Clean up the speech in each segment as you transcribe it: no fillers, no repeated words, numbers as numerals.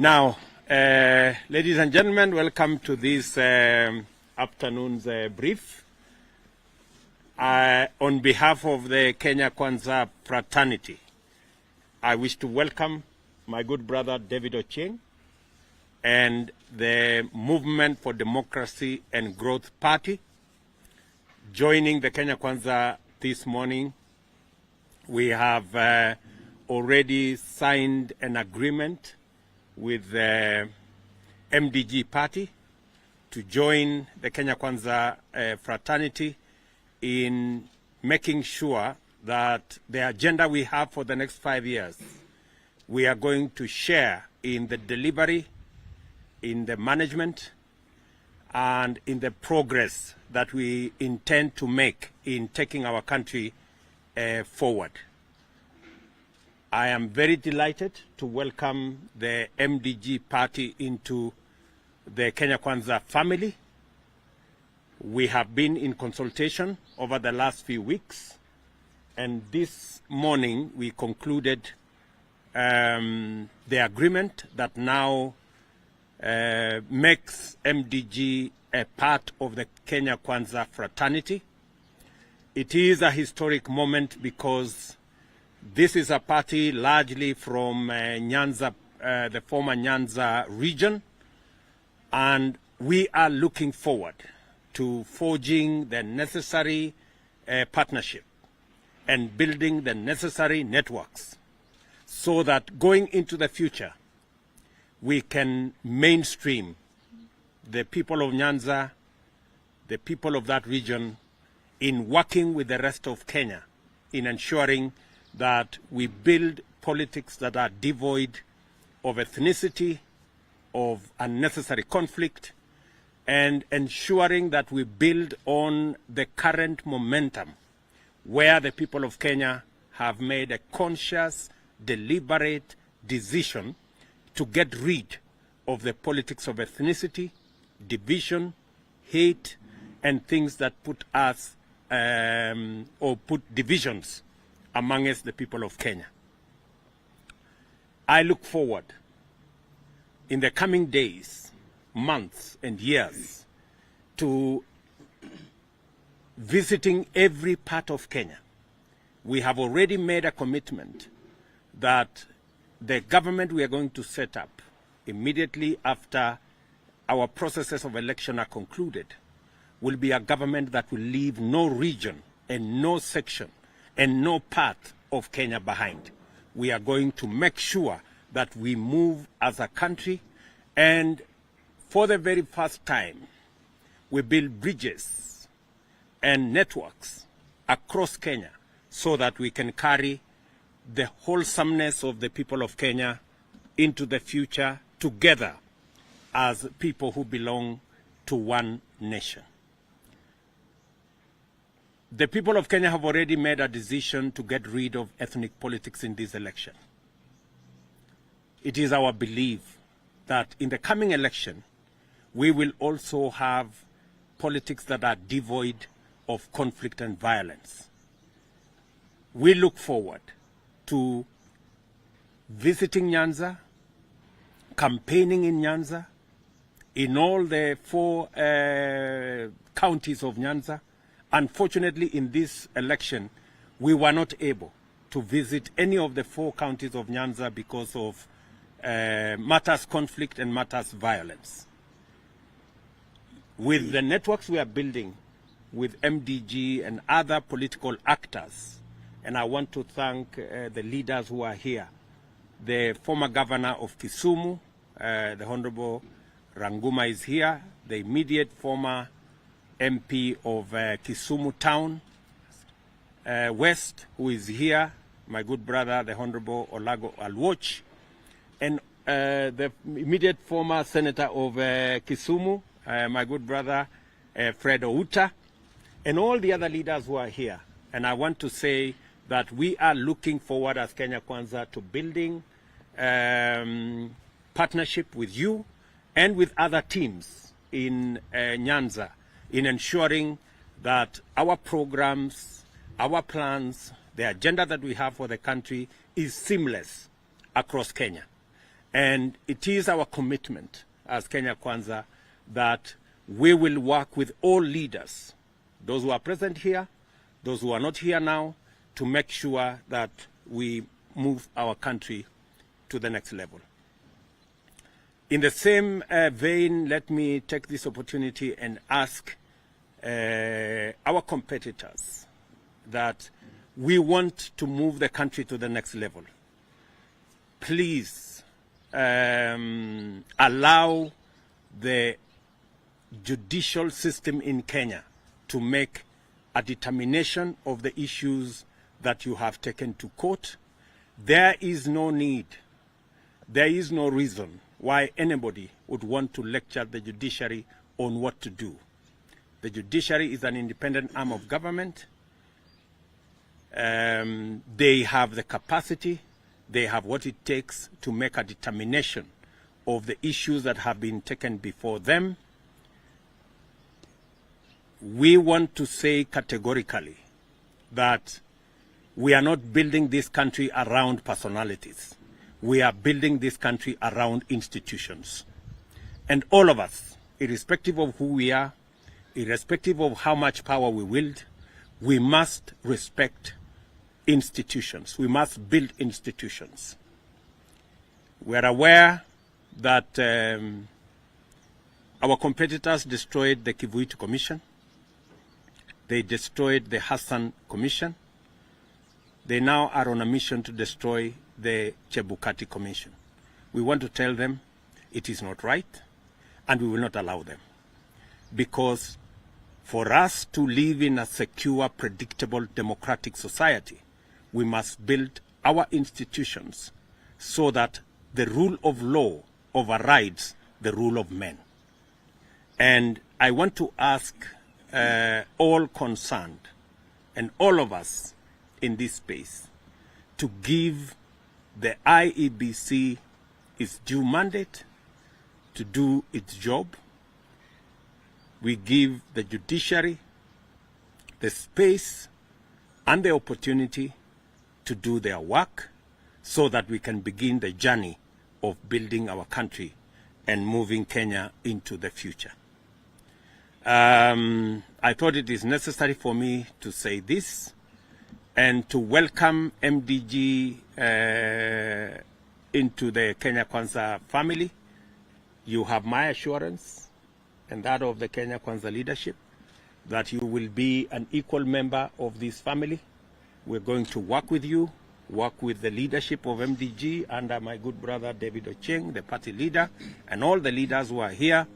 Now, ladies and gentlemen, welcome to this afternoon's brief. On behalf of the Kenya Kwanza fraternity, I wish to welcome my good brother David Ochieng and the Movement for Democracy and Growth Party. Joining the Kenya Kwanza this morning, we have already signed an agreement with the MDG party to join the Kenya Kwanza fraternity in making sure that the agenda we have for the next 5 years, we are going to share in the delivery, in the management, and in the progress that we intend to make in taking our country forward. I am very delighted to welcome the MDG party into the Kenya Kwanza family. We have been in consultation over the last few weeks, and this morning we concluded the agreement that now makes MDG a part of the Kenya Kwanza fraternity. It is a historic moment because this is a party largely from Nyanza, the former Nyanza region, and we are looking forward to forging the necessary partnership and building the necessary networks so that going into the future, we can mainstream the people of Nyanza, the people of that region, in working with the rest of Kenya in ensuring that we build politics that are devoid of ethnicity, of unnecessary conflict, and ensuring that we build on the current momentum where the people of Kenya have made a conscious, deliberate decision to get rid of the politics of ethnicity, division, hate, and things that put us or put divisions amongst the people of Kenya. I look forward in the coming days, months, and years to visiting every part of Kenya. We have already made a commitment that the government we are going to set up immediately after our processes of election are concluded will be a government that will leave no region and no section and no part of Kenya behind. We are going to make sure that we move as a country, and for the very first time, we build bridges and networks across Kenya so that we can carry the wholesomeness of the people of Kenya into the future together as people who belong to one nation. The people of Kenya have already made a decision to get rid of ethnic politics in this election. It is our belief that in the coming election, we will also have politics that are devoid of conflict and violence. We look forward to visiting Nyanza, campaigning in Nyanza, in all the 4 counties of Nyanza. Unfortunately, in this election, we were not able to visit any of the 4 counties of Nyanza because of matters conflict and matters violence. With the networks we are building with MDG and other political actors, and I want to thank the leaders who are here, the former governor of Kisumu, the Honorable Ranguma is here, the immediate former MP of Kisumu Town West, who is here, my good brother, the Honorable Olago Alwoch, and the immediate former senator of Kisumu, my good brother Fred Outa, and all the other leaders who are here. And I want to say that we are looking forward as Kenya Kwanza to building partnership with you and with other teams in Nyanza, in ensuring that our programs, our plans, the agenda that we have for the country is seamless across Kenya. And it is our commitment as Kenya Kwanza that we will work with all leaders, those who are present here, those who are not here now, to make sure that we move our country to the next level. In the same vein, let me take this opportunity and ask our competitors that we want to move the country to the next level. Please allow the judicial system in Kenya to make a determination of the issues that you have taken to court. There is no need, there is no reason why anybody would want to lecture the judiciary on what to do. The judiciary is an independent arm of government. They have the capacity, they have what it takes to make a determination of the issues that have been taken before them. We want to say categorically that we are not building this country around personalities. We are building this country around institutions. And all of us, irrespective of who we are, irrespective of how much power we wield, we must respect institutions. We must build institutions. We are aware that our competitors destroyed the Kivuitu Commission. They destroyed the Hassan Commission. They now are on a mission to destroy the Chebukati Commission. We want to tell them it is not right, and we will not allow them. Because for us to live in a secure, predictable, democratic society, we must build our institutions so that the rule of law overrides the rule of men. And I want to ask all concerned and all of us in this space to give the IEBC its due mandate to do its job. We give the judiciary the space and the opportunity to do their work so that we can begin the journey of building our country and moving Kenya into the future. I thought it is necessary for me to say this and to welcome MDG into the Kenya Kwanza family. You have my assurance and that of the Kenya Kwanza leadership that you will be an equal member of this family. We're going to work with you, work with the leadership of MDG under my good brother David Ocheng, the party leader, and all the leaders who are here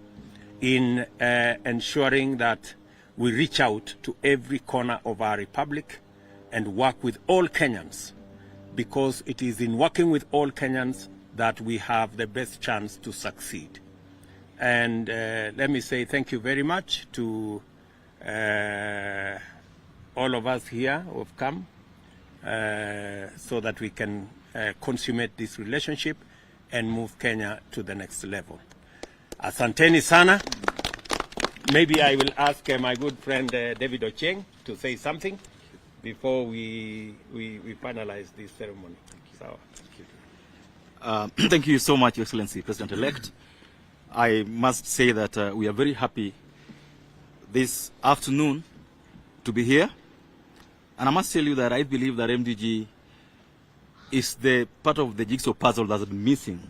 in ensuring that we reach out to every corner of our republic and work with all Kenyans, because it is in working with all Kenyans that we have the best chance to succeed. And let me say thank you very much to all of us here who have come so that we can consummate this relationship and move Kenya to the next level. Asanteni sana. Maybe I will ask my good friend David Ocheng to say something before we finalize this ceremony. So, thank you so much, Your Excellency, President-elect. I must say that we are very happy this afternoon to be here. And I must tell you that I believe that MDG is the part of the jigsaw puzzle that's missing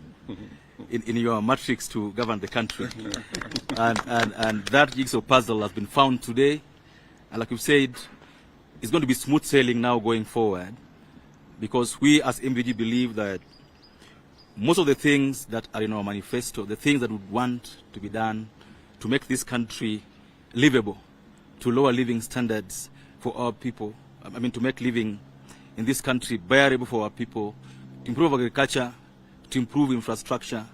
in your matrix to govern the country. and that jigsaw puzzle has been found today. And like you said, it's going to be smooth sailing now going forward, because we as MDG believe that most of the things that are in our manifesto, the things that we want to be done to make this country livable, to lower living standards for our people, I mean to make living in this country bearable for our people, to improve agriculture, to improve infrastructure,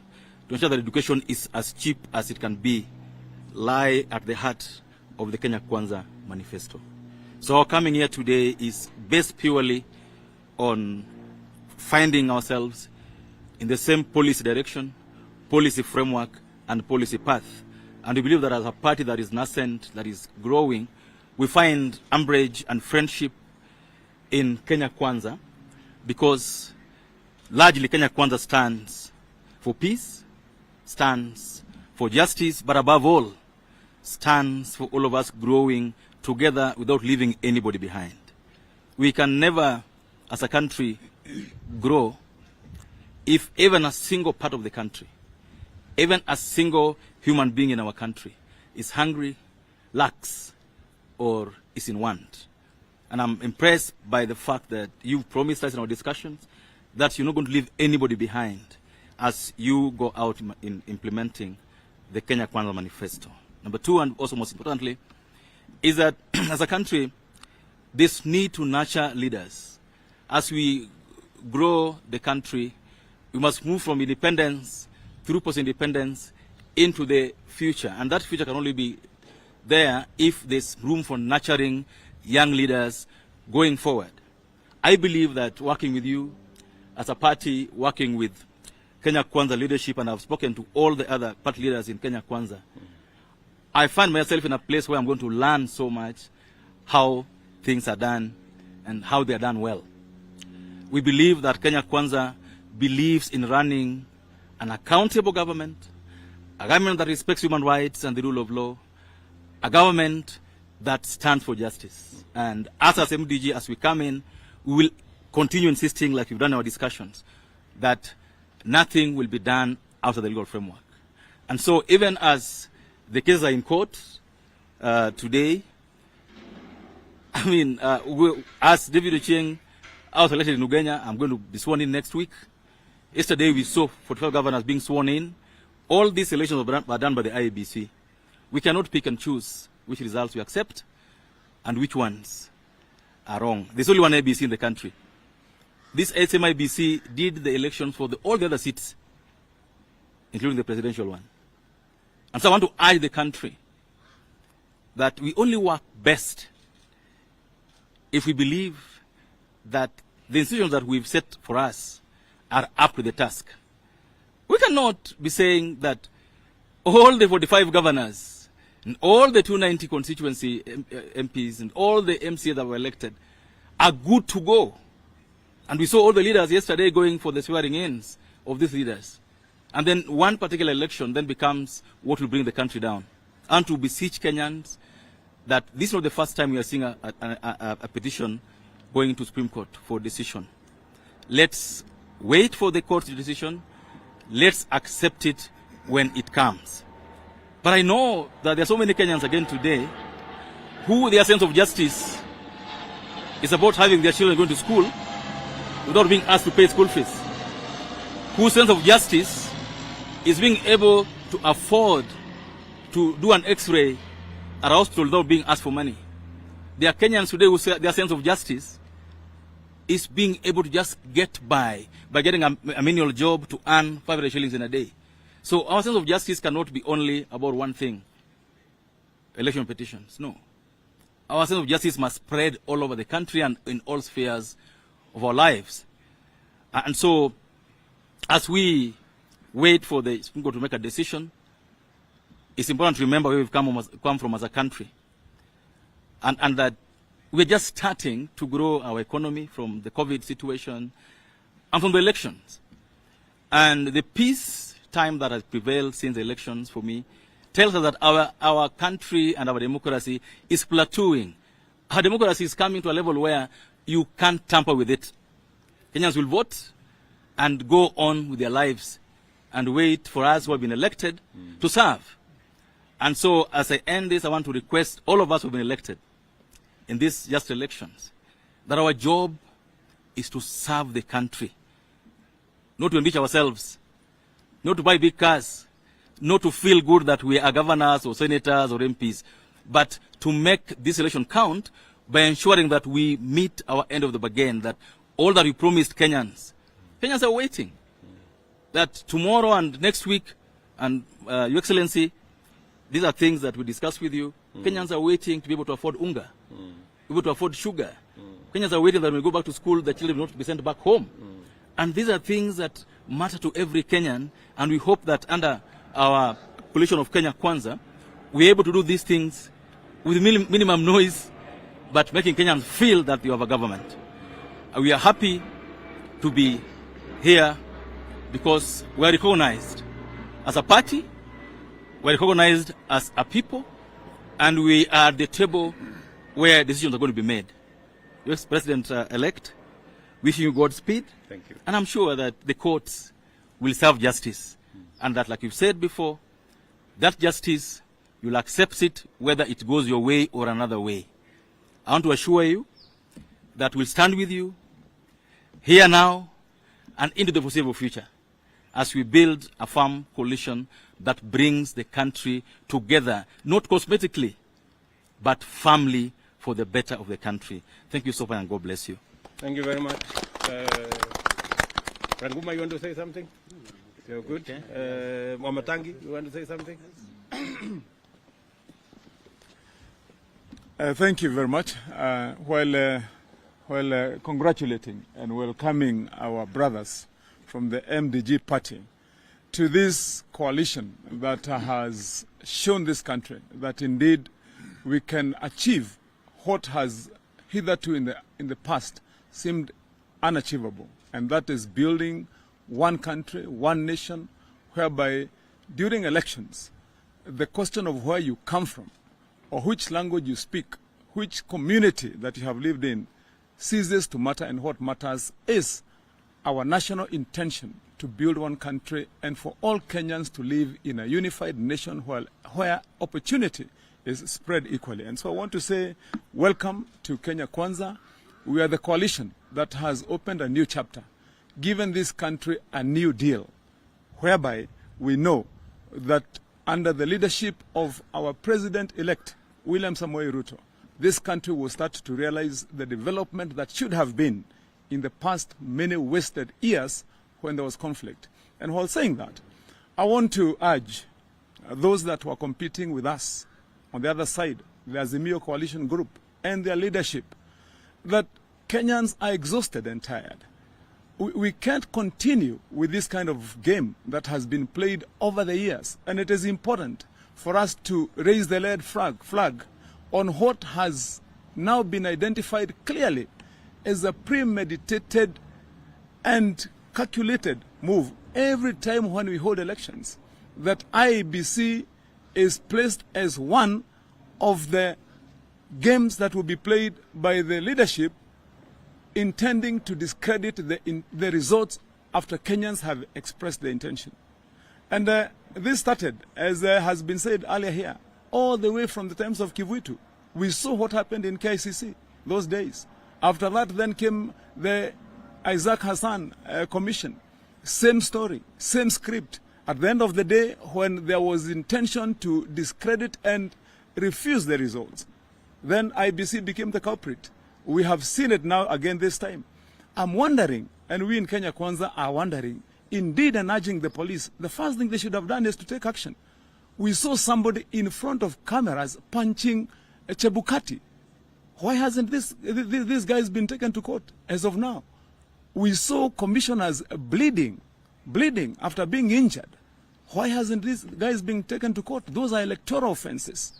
to ensure that education is as cheap as it can be, lie at the heart of the Kenya Kwanza manifesto. So our coming here today is based purely on finding ourselves in the same policy direction, policy framework, and policy path. And we believe that as a party that is nascent, that is growing, we find umbrage and friendship in Kenya Kwanza, because largely Kenya Kwanza stands for for peace, stands for justice, but above all, stands for all of us growing together without leaving anybody behind. We can never, as a country, grow if even a single part of the country, even a single human being in our country is hungry, lacks, or is in want. And I'm impressed by the fact that you've promised us in our discussions that you're not going to leave anybody behind as you go out in implementing the Kenya Kwanza Manifesto. Number two, and also most importantly, is that as a country, this need to nurture leaders. As we grow the country, we must move from independence through post-independence into the future. And that future can only be there if there's room for nurturing young leaders going forward. I believe that working with you as a party, working with Kenya Kwanza leadership, and I've spoken to all the other party leaders in Kenya Kwanza, I find myself in a place where I'm going to learn so much how things are done and how they are done well. We believe that Kenya Kwanza believes in running an accountable government, a government that respects human rights and the rule of law, a government that stands for justice. And as MDG, as we come in, we will continue insisting, like we've done in our discussions, that nothing will be done out of the legal framework. And so even as the cases are in court today, I mean, as David Ochieng, I was elected in Ugenya. I'm going to be sworn in next week. Yesterday we saw 45 governors being sworn in. All these elections were done by the IEBC. We cannot pick and choose which results we accept and which ones are wrong. There's only one IEBC in the country. This same IEBC did the elections for all the other seats, including the presidential one. And so I want to urge the country that we only work best if we believe that the institutions that we've set for us are up to the task. We cannot be saying that all the 45 governors and all the 290 constituency MPs and all the MCAs that were elected are good to go. And we saw all the leaders yesterday going for the swearing-ins of these leaders. And then one particular election then becomes what will bring the country down. And to beseech Kenyans that this is not the first time we are seeing a petition going to Supreme Court for decision. Let's wait for the court's decision. Let's accept it when it comes. But I know that there are so many Kenyans again today who their sense of justice is about having their children going to school without being asked to pay school fees. Whose sense of justice is being able to afford to do an x-ray at a hospital without being asked for money. There are Kenyans today who say their sense of justice is being able to just get by getting a menial job to earn 500 shillings in a day. So our sense of justice cannot be only about one thing, election petitions. No. Our sense of justice must spread all over the country and in all spheres of our lives. And so, as we wait for the Supreme Court to make a decision, it's important to remember where we've come from as a country. And that we're just starting to grow our economy from the COVID situation and from the elections. And the peace time that has prevailed since the elections, for me, tells us that our country and our democracy is plateauing. Our democracy is coming to a level where you can't tamper with it. Kenyans will vote and go on with their lives and wait for us who have been elected to serve. And so, as I end this, I want to request all of us who have been elected in these just elections that our job is to serve the country, not to enrich ourselves, not to buy big cars, not to feel good that we are governors or senators or MPs, but to make this election count by ensuring that we meet our end of the bargain, that all that we promised Kenyans are waiting. That tomorrow and next week, and Your Excellency, these are things that we discuss with you. Kenyans are waiting to be able to afford unga, be able to afford sugar. Kenyans are waiting that when we go back to school, the children will not be sent back home. And these are things that matter to every Kenyan, and we hope that under our coalition of Kenya Kwanza, we're able to do these things with minimum noise, but making Kenyans feel that you have a government. We are happy to be here because we are recognized as a party, we are recognized as a people, and we are at the table where decisions are going to be made. Your President-elect, wishing you Godspeed. Thank you. And I'm sure that the courts will serve justice. And that, like you've said before, that justice, you'll accept it whether it goes your way or another way. I want to assure you that we'll stand with you here now and into the foreseeable future as we build a firm coalition that brings the country together, not cosmetically, but firmly for the better of the country. Thank you so much, and God bless you. Thank you very much. Ranguma, you want to say something? You're good. Okay. Mwamatangi, you want to say something? Thank you very much. While congratulating and welcoming our brothers from the MDG party to this coalition that has shown this country that indeed we can achieve what has hitherto in the past seemed unachievable, and that is building one country, one nation, whereby during elections, the question of where you come from or which language you speak, which community that you have lived in, ceases to matter, and what matters is our national intention to build one country and for all Kenyans to live in a unified nation where opportunity is spread equally. And so I want to say welcome to Kenya Kwanza. We are the coalition that has opened a new chapter, given this country a new deal, whereby we know that under the leadership of our president-elect, William Ruto, this country will start to realize the development that should have been in the past many wasted years when there was conflict. And while saying that, I want to urge those that were competing with us on the other side, the Azimio coalition group and their leadership, that Kenyans are exhausted and tired. We can't continue with this kind of game that has been played over the years. And it is important for us to raise the red flag on what has now been identified clearly as a premeditated and calculated move every time when we hold elections, that IEBC is placed as one of the games that will be played by the leadership intending to discredit the results after Kenyans have expressed their intention. And this started, as has been said earlier here, all the way from the times of Kivuitu. We saw what happened in KICC those days. After that then came the Isaac Hassan Commission. Same story, same script. At the end of the day, when there was intention to discredit and refuse the results, then IBC became the culprit. We have seen it now again this time. I'm wondering, and we in Kenya Kwanza are wondering, indeed and urging the police, the first thing they should have done is to take action. We saw somebody in front of cameras punching a Chebukati. Why hasn't this guy's been taken to court as of now? We saw commissioners bleeding after being injured. Why hasn't this guys been taken to court? Those are electoral offenses.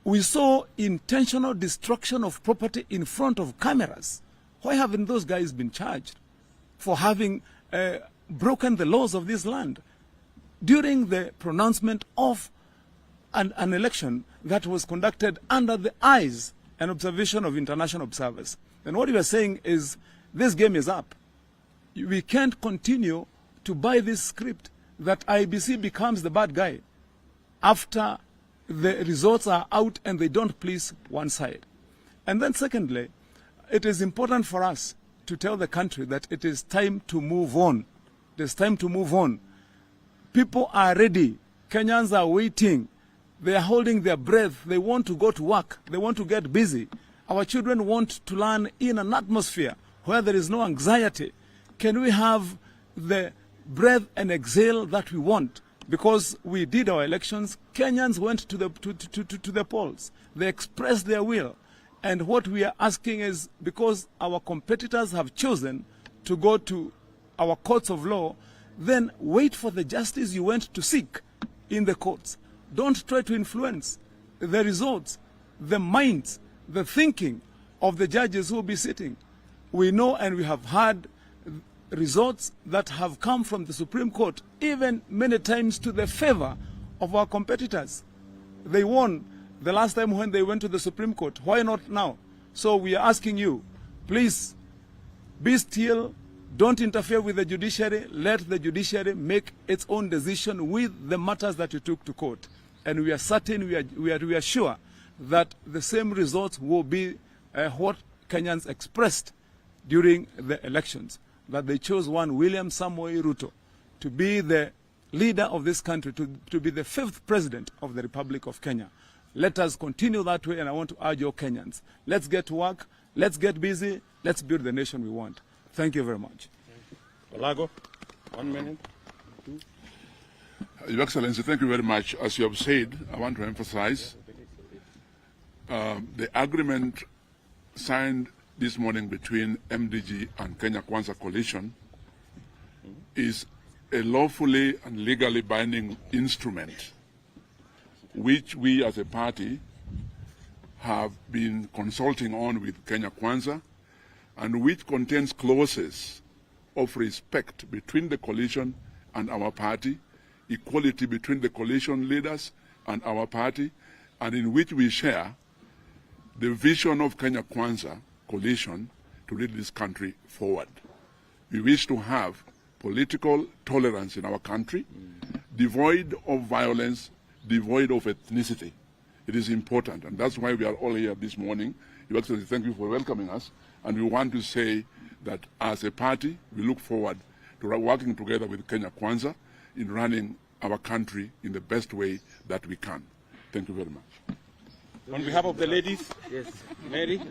We saw intentional destruction of property in front of cameras. Why haven't those guys been charged for having broken the laws of this land during the pronouncement of an election that was conducted under the eyes and observation of international observers? And what we are saying is this game is up. We can't continue to buy this script that IBC becomes the bad guy after the results are out and they don't please one side. And then secondly, it is important for us to tell the country that it is time to move on. It is time to move on. People are ready. Kenyans are waiting. They are holding their breath. They want to go to work. They want to get busy. Our children want to learn in an atmosphere where there is no anxiety. Can we have the breath and exhale that we want? Because we did our elections, Kenyans went to the polls. They expressed their will. And what we are asking is, because our competitors have chosen to go to our courts of law, then wait for the justice you went to seek in the courts. Don't try to influence the results, the minds, the thinking of the judges who will be sitting. We know and we have heard results that have come from the Supreme Court, even many times to the favor of our competitors. They won the last time when they went to the Supreme Court. Why not now? So we are asking you, please be still, don't interfere with the judiciary, let the judiciary make its own decision with the matters that you took to court. And we are certain, we are sure that the same results will be what Kenyans expressed during the elections, that they chose one William Ruto to be the leader of this country, to be the 5th president of the Republic of Kenya. Let us continue that way, and I want to urge all Kenyans. Let's get to work, let's get busy, let's build the nation we want. Thank you very much. Olago, 1 minute. Your Excellency, thank you very much. As you have said, I want to emphasize the agreement signed this morning between MDG and Kenya Kwanza Coalition is a lawfully and legally binding instrument which we as a party have been consulting on with Kenya Kwanza, and which contains clauses of respect between the coalition and our party, equality between the coalition leaders and our party, and in which we share the vision of Kenya Kwanza coalition to lead this country forward. We wish to have political tolerance in our country, devoid of violence, devoid of ethnicity. It is important, and that's why we are all here this morning. Your Excellency, thank you for welcoming us, and we want to say that as a party, we look forward to working together with Kenya Kwanza in running our country in the best way that we can. Thank you very much. On behalf of the ladies, yes, Mary.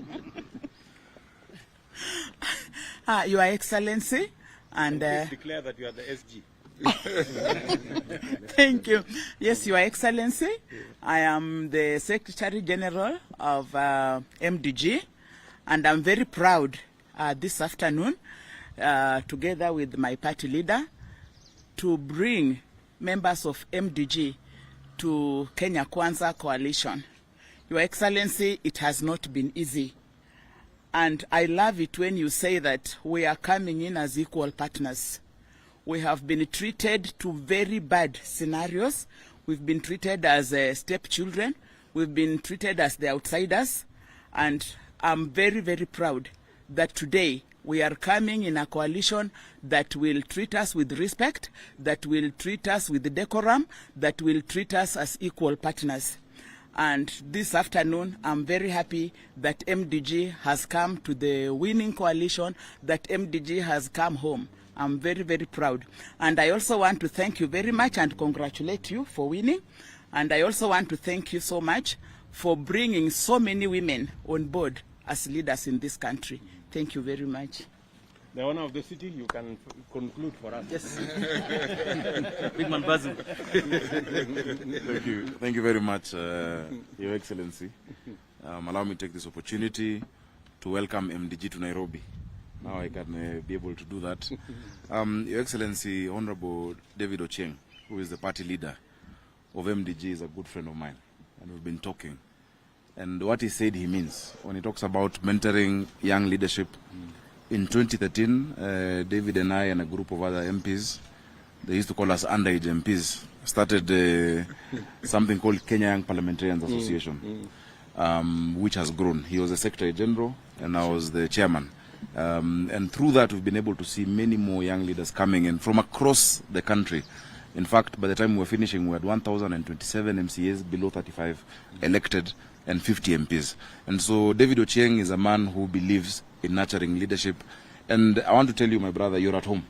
Your Excellency, and please declare that you are the SG. Thank you. Yes, Your Excellency, I am the Secretary General of MDG, and I'm very proud this afternoon, together with my party leader, to bring members of MDG to Kenya Kwanza Coalition. Your Excellency, it has not been easy. And I love it when you say that we are coming in as equal partners. We have been treated to very bad scenarios. We've been treated as stepchildren. We've been treated as the outsiders. And I'm very, very proud that today we are coming in a coalition that will treat us with respect, that will treat us with decorum, that will treat us as equal partners. And this afternoon, I'm very happy that MDG has come to the winning coalition, that MDG has come home. I'm very, very proud. And I also want to thank you very much and congratulate you for winning. And I also want to thank you so much for bringing so many women on board as leaders in this country. Thank you very much. The owner of the city, you can conclude for us. Yes. Big man buzzing. Thank you. Thank you very much, Your Excellency. Allow me to take this opportunity to welcome MDG to Nairobi. Now I can be able to do that. Your Excellency, Honorable David Ochieng, who is the party leader of MDG, is a good friend of mine, and we've been talking. And what he said he means when he talks about mentoring young leadership. In 2013, David and I and a group of other MPs, they used to call us underage MPs, started something called Kenya Young Parliamentarians Association, which has grown. He was the Secretary General and I was the Chairman. And through that, we've been able to see many more young leaders coming in from across the country. In fact, by the time we were finishing, we had 1,027 MCAs below 35 elected and 50 MPs. And so David Ochieng is a man who believes in nurturing leadership. And I want to tell you, my brother, you're at home.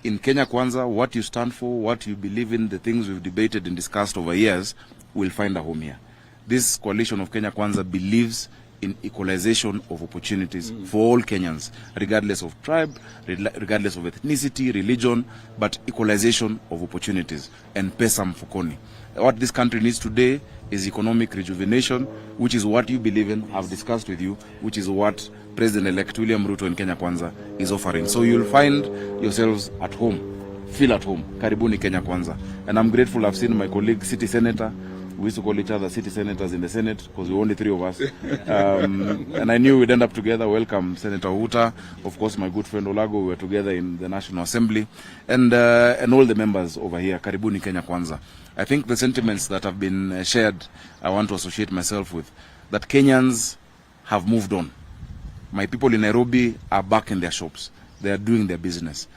In Kenya Kwanza, what you stand for, what you believe in, the things we've debated and discussed over years, will find a home here. This coalition of Kenya Kwanza believes in equalization of opportunities for all Kenyans, regardless of tribe, regardless of ethnicity, religion, but equalization of opportunities and pesa mfukoni. What this country needs today is economic rejuvenation, which is what you believe in, I've discussed with you, which is what President-elect William Ruto in Kenya Kwanza is offering. So you'll find yourselves at home, feel at home. Karibuni Kenya Kwanza. And I'm grateful I've seen my colleague, City Senator, We used to call each other city senators in the Senate because we were only 3 of us. And I knew we'd end up together. Welcome, Senator Huta. Of course, my good friend Olago. We were together in the National Assembly. And all the members over here. Karibuni Kenya Kwanza. I think the sentiments that have been shared, I want to associate myself with. That Kenyans have moved on. My people in Nairobi are back in their shops. They are doing their business.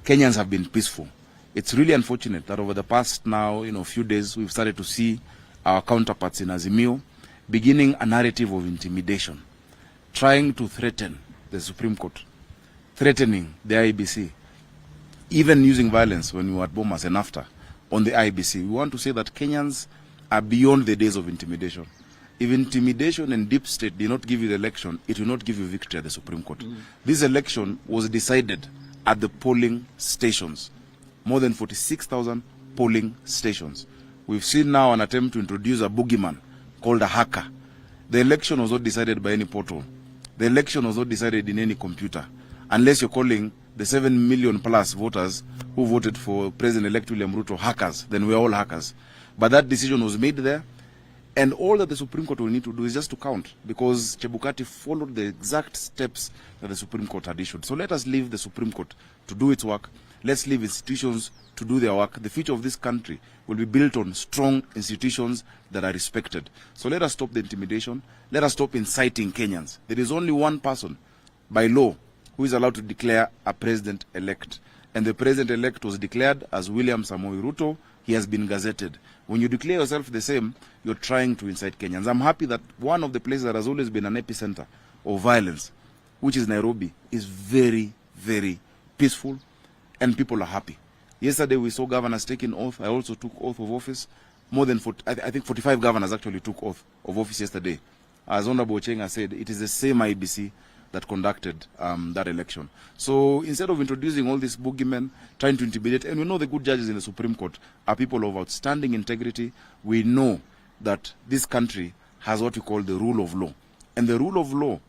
Kenyans have been peaceful. It's really unfortunate that over the past now, few days, we've started to see our counterparts in Azimio beginning a narrative of intimidation, trying to threaten the Supreme Court, threatening the IEBC, even using violence when we were at Bomas and after on the IEBC. We want to say that Kenyans are beyond the days of intimidation. If intimidation and deep state did not give you the election, it will not give you victory at the Supreme Court. This election was decided at the polling stations. More than 46,000 polling stations. We've seen now an attempt to introduce a boogeyman called a hacker. The election was not decided by any portal. The election was not decided in any computer. Unless you're calling the 7 million plus voters who voted for President-elect William Ruto hackers, then we're all hackers. But that decision was made there. And all that the Supreme Court will need to do is just to count, because Chebukati followed the exact steps that the Supreme Court had issued. So let us leave the Supreme Court to do its work. Let's leave institutions to do their work. The future of this country will be built on strong institutions that are respected. So let us stop the intimidation. Let us stop inciting Kenyans. There is only one person by law who is allowed to declare a president-elect. And the president-elect was declared as William Ruto. He has been gazetted. When you declare yourself the same, you're trying to incite Kenyans. I'm happy that one of the places that has always been an epicenter of violence, which is Nairobi, is very, very peaceful, and people are happy. Yesterday we saw governors taking oath. I also took oath of office. More than 40, I think 45 governors actually took oath of office yesterday. As Honorable Chenga said, it is the same IEBC that conducted that election. So instead of introducing all these boogeymen, trying to intimidate, and we know the good judges in the Supreme Court are people of outstanding integrity. We know that this country has what we call the rule of law. And the rule of law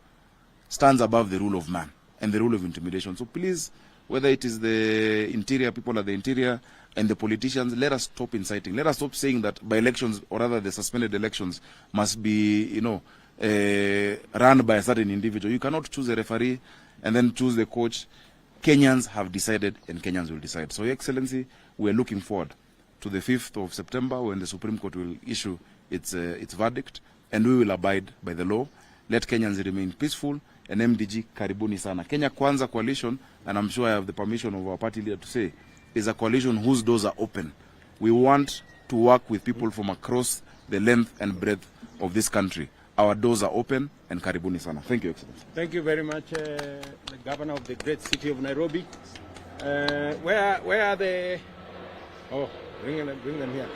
stands above the rule of man and the rule of intimidation. So please, whether it is the interior, people at the interior, and the politicians, let us stop inciting. Let us stop saying that by elections, or rather the suspended elections, must be, run by a certain individual. You cannot choose a referee and then choose the coach. Kenyans have decided, and Kenyans will decide. So, Your Excellency, we are looking forward to the 5th of September when the Supreme Court will issue its verdict, and we will abide by the law. Let Kenyans remain peaceful, and MDG, karibuni sana. Kenya Kwanza coalition, and I'm sure I have the permission of our party leader to say, is a coalition whose doors are open. We want to work with people from across the length and breadth of this country. Our doors are open, and karibuni sana. Thank you, Excellency. Thank you very much, the Governor of the great city of Nairobi. Where are the... Oh, bring them here.